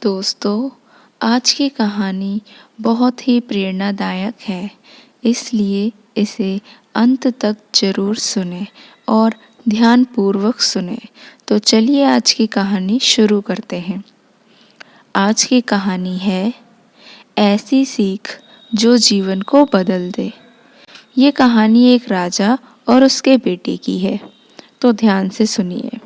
दोस्तों, आज की कहानी बहुत ही प्रेरणादायक है, इसलिए इसे अंत तक ज़रूर सुनें और ध्यानपूर्वक सुनें। तो चलिए आज की कहानी शुरू करते हैं। आज की कहानी है ऐसी सीख जो जीवन को बदल दे। ये कहानी एक राजा और उसके बेटे की है, तो ध्यान से सुनिए।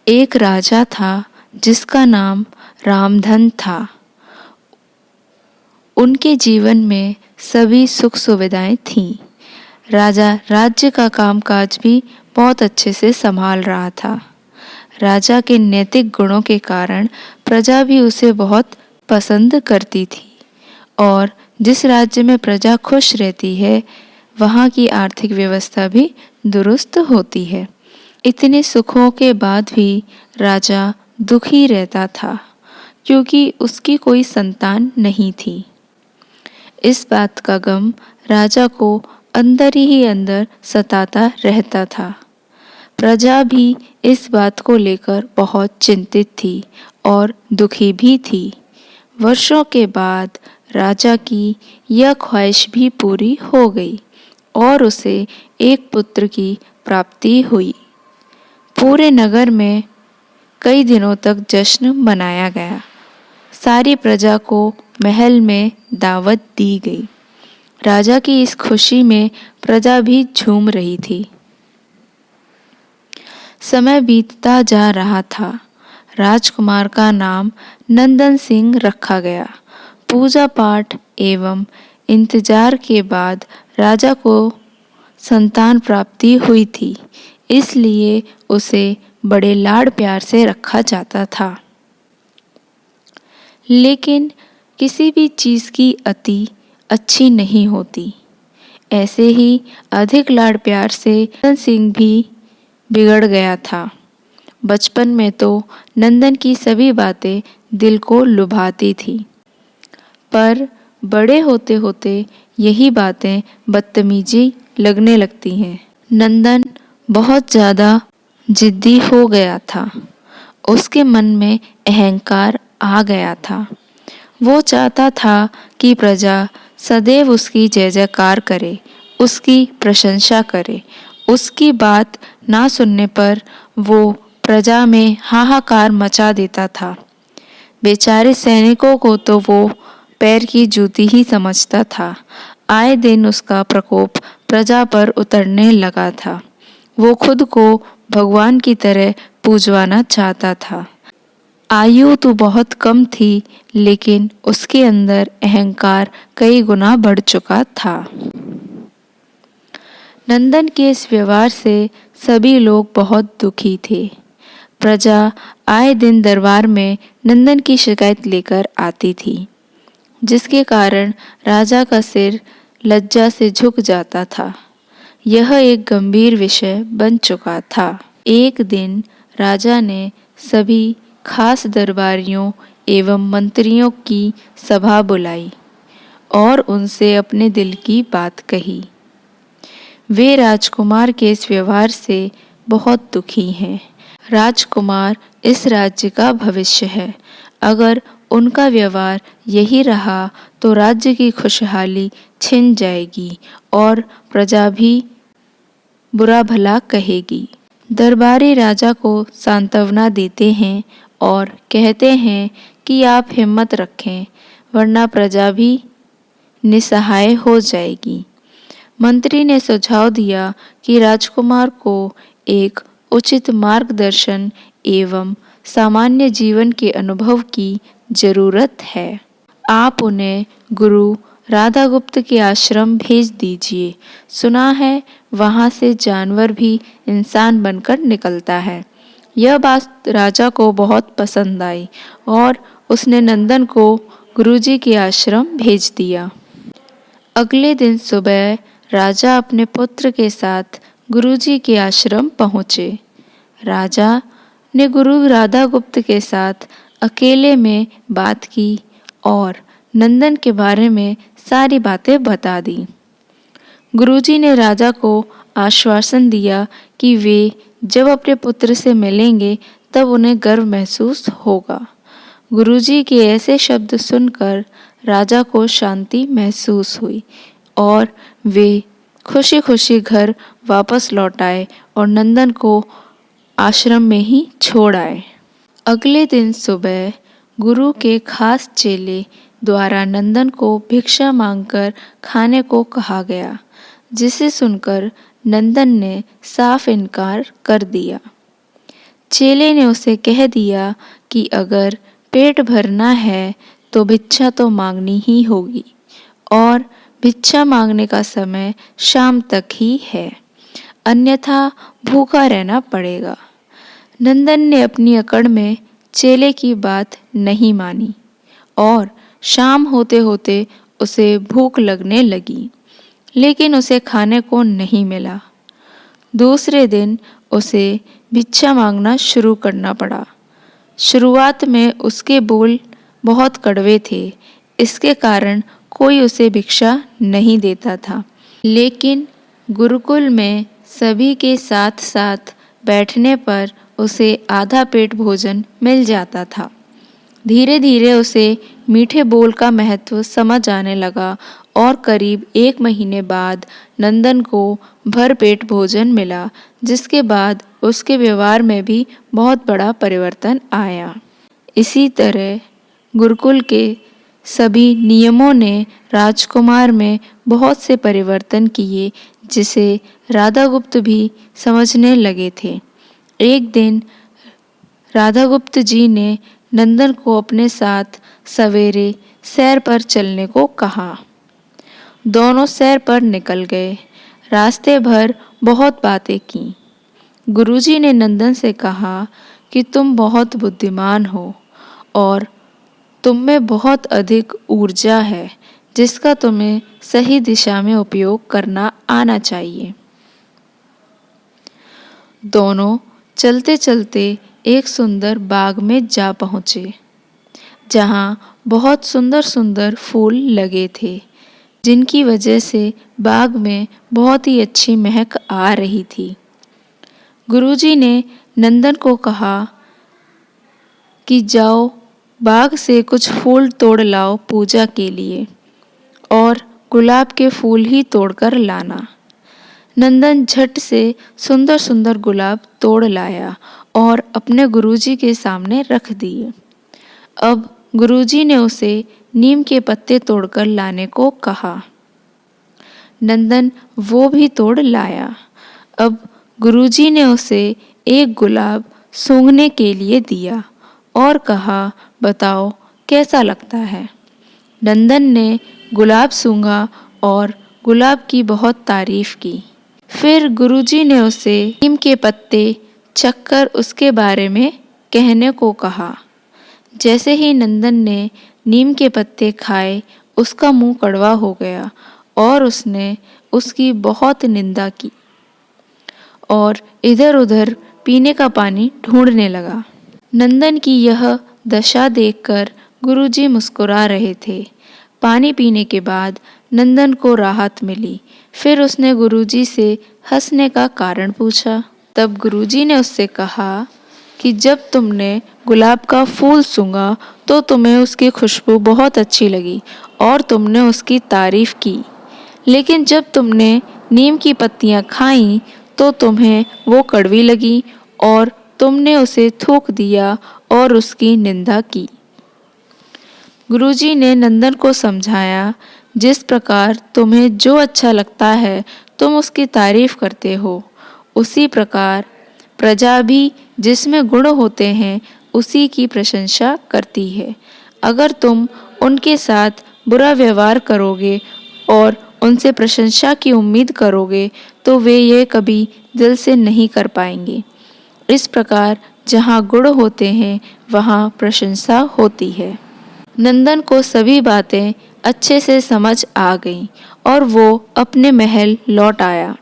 एक राजा था जिसका नाम रामधन था। उनके जीवन में सभी सुख सुविधाएं थीं। राजा राज्य का कामकाज भी बहुत अच्छे से संभाल रहा था। राजा के नैतिक गुणों के कारण प्रजा भी उसे बहुत पसंद करती थी और जिस राज्य में प्रजा खुश रहती है, वहाँ की आर्थिक व्यवस्था भी दुरुस्त होती है। इतने सुखों के बाद भी राजा दुखी रहता था क्योंकि उसकी कोई संतान नहीं थी। इस बात का गम राजा को अंदर ही अंदर सताता रहता था। प्रजा भी इस बात को लेकर बहुत चिंतित थी और दुखी भी थी। वर्षों के बाद राजा की यह ख्वाहिश भी पूरी हो गई और उसे एक पुत्र की प्राप्ति हुई। पूरे नगर में कई दिनों तक जश्न मनाया गया। सारी प्रजा को महल में दावत दी गई। राजा की इस खुशी में प्रजा भी झूम रही थी। समय बीतता जा रहा था। राजकुमार का नाम नंदन सिंह रखा गया। पूजा पाठ एवं इंतजार के बाद राजा को संतान प्राप्ति हुई थी, इसलिए उसे बड़े लाड प्यार से रखा जाता था। लेकिन किसी भी चीज़ की अति अच्छी नहीं होती। ऐसे ही अधिक लाड प्यार से नंदन सिंह भी बिगड़ गया था। बचपन में तो नंदन की सभी बातें दिल को लुभाती थी, पर बड़े होते होते यही बातें बदतमीजी लगने लगती हैं। नंदन बहुत ज़्यादा जिद्दी हो गया था। उसके मन में अहंकार आ गया था। वो चाहता था कि प्रजा सदैव उसकी जय जयकार करे, उसकी प्रशंसा करे। उसकी बात ना सुनने पर वो प्रजा में हाहाकार मचा देता था। बेचारे सैनिकों को तो वो पैर की जूती ही समझता था। आए दिन उसका प्रकोप प्रजा पर उतरने लगा था। वो खुद को भगवान की तरह पूजवाना चाहता था। आयु तो बहुत कम थी, लेकिन उसके अंदर अहंकार कई गुना बढ़ चुका था। नंदन के इस व्यवहार से सभी लोग बहुत दुखी थे। प्रजा आए दिन दरबार में नंदन की शिकायत लेकर आती थी, जिसके कारण राजा का सिर लज्जा से झुक जाता था। यह एक गंभीर विषय बन चुका था। एक दिन राजा ने सभी खास दरबारियों एवं मंत्रियों की सभा बुलाई और उनसे अपने दिल की बात कही। वे राजकुमार के इस व्यवहार से बहुत दुखी हैं। राजकुमार इस राज्य का भविष्य है। अगर उनका व्यवहार यही रहा तो राज्य की खुशहाली छिन जाएगी और प्रजा भी बुरा भला कहेगी। दरबारी राजा को सांत्वना देते हैं और कहते हैं कि आप हिम्मत रखें, वरना प्रजा भी निसहाय हो जाएगी। मंत्री ने सुझाव दिया कि राजकुमार को एक उचित मार्गदर्शन एवं सामान्य जीवन के अनुभव की जरूरत है। आप उन्हें गुरु राधागुप्त के आश्रम भेज दीजिए। सुना है वहाँ से जानवर भी इंसान बनकर निकलता है। यह बात राजा को बहुत पसंद आई और उसने नंदन को गुरुजी के आश्रम भेज दिया। अगले दिन सुबह राजा अपने पुत्र के साथ गुरुजी के आश्रम पहुँचे। राजा ने गुरु राधागुप्त के साथ अकेले में बात की और नंदन के बारे में सारी बातें बता दी। गुरुजी ने राजा को आश्वासन दिया कि वे जब अपने पुत्र से मिलेंगे तब उन्हें गर्व महसूस होगा। गुरुजी के ऐसे शब्द सुनकर राजा को शांति महसूस हुई और वे खुशी खुशी घर वापस लौट आए और नंदन को आश्रम में ही छोड़ आए। अगले दिन सुबह गुरु के खास चेले द्वारा नंदन को भिक्षा मांगकर खाने को कहा गया, जिसे सुनकर नंदन ने साफ इनकार कर दिया। चेले ने उसे कह दिया कि अगर पेट भरना है तो भिक्षा तो मांगनी ही होगी और भिक्षा मांगने का समय शाम तक ही है, अन्यथा भूखा रहना पड़ेगा। नंदन ने अपनी अकड़ में चेले की बात नहीं मानी और शाम होते होते उसे भूख लगने लगी, लेकिन उसे खाने को नहीं मिला। दूसरे दिन उसे भिक्षा मांगना शुरू करना पड़ा। शुरुआत में उसके बोल बहुत कड़वे थे, इसके कारण कोई उसे भिक्षा नहीं देता था। लेकिन गुरुकुल में सभी के साथ साथ बैठने पर उसे आधा पेट भोजन मिल जाता था। धीरे धीरे उसे मीठे बोल का महत्व समझ आने लगा और करीब 1 महीने बाद नंदन को भरपेट भोजन मिला, जिसके बाद उसके व्यवहार में भी बहुत बड़ा परिवर्तन आया। इसी तरह गुरुकुल के सभी नियमों ने राजकुमार में बहुत से परिवर्तन किए, जिसे राधागुप्त भी समझने लगे थे। एक दिन राधागुप्त जी ने नंदन को अपने साथ सवेरे सैर पर चलने को कहा। दोनों सैर पर निकल गए। रास्ते भर बहुत बातें की। गुरुजी ने नंदन से कहा कि तुम बहुत बुद्धिमान हो और तुम में बहुत अधिक ऊर्जा है, जिसका तुम्हें सही दिशा में उपयोग करना आना चाहिए। दोनों चलते चलते एक सुंदर बाग में जा पहुँचे, जहाँ बहुत सुंदर सुंदर फूल लगे थे, जिनकी वजह से बाग में बहुत ही अच्छी महक आ रही थी। गुरुजी ने नंदन को कहा कि जाओ बाग से कुछ फूल तोड़ लाओ पूजा के लिए, और गुलाब के फूल ही तोड़कर लाना। नंदन झट से सुंदर सुंदर गुलाब तोड़ लाया और अपने गुरुजी के सामने रख दिए। अब गुरुजी ने उसे नीम के पत्ते तोड़कर लाने को कहा। नंदन वो भी तोड़ लाया। अब गुरुजी ने उसे एक गुलाब सूंघने के लिए दिया और कहा, बताओ कैसा लगता है। नंदन ने गुलाब सूंघा और गुलाब की बहुत तारीफ की। फिर गुरुजी ने उसे नीम के पत्ते चखकर उसके बारे में कहने को कहा। जैसे ही नंदन ने नीम के पत्ते खाए, उसका मुंह कड़वा हो गया और उसने उसकी बहुत निंदा की और इधर उधर पीने का पानी ढूंढने लगा। नंदन की यह दशा देखकर गुरुजी मुस्कुरा रहे थे। पानी पीने के बाद नंदन को राहत मिली। फिर उसने गुरुजी से हंसने का कारण पूछा। तब गुरुजी ने उससे कहा कि जब तुमने गुलाब का फूल सूंघा तो तुम्हें उसकी खुशबू बहुत अच्छी लगी और तुमने उसकी तारीफ की, लेकिन जब तुमने नीम की पत्तियां खाईं तो तुम्हें वो कड़वी लगी और तुमने उसे थूक दिया और उसकी निंदा की। गुरुजी ने नंदन को समझाया, जिस प्रकार तुम्हें जो अच्छा लगता है तुम उसकी तारीफ करते हो, उसी प्रकार प्रजा भी जिसमें गुण होते हैं उसी की प्रशंसा करती है। अगर तुम उनके साथ बुरा व्यवहार करोगे और उनसे प्रशंसा की उम्मीद करोगे तो वे ये कभी दिल से नहीं कर पाएंगे। इस प्रकार जहाँ गुण होते हैं वहाँ प्रशंसा होती है। नंदन को सभी बातें अच्छे से समझ आ गईं और वो अपने महल लौट आया।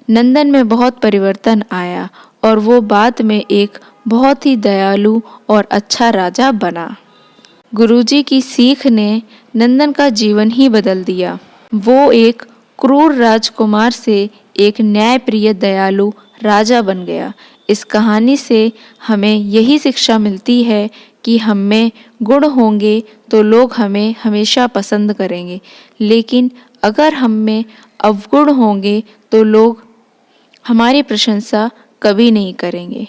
नंदन में बहुत परिवर्तन आया और वो बाद में एक बहुत ही दयालु और अच्छा राजा बना। गुरुजी की सीख ने नंदन का जीवन ही बदल दिया। वो एक क्रूर राजकुमार से एक न्यायप्रिय दयालु राजा बन गया। इस कहानी से हमें यही शिक्षा मिलती है कि हम में गुण होंगे तो लोग हमें हमेशा पसंद करेंगे, लेकिन अगर हम में अवगुण होंगे तो लोग हमारी प्रशंसा कभी नहीं करेंगे।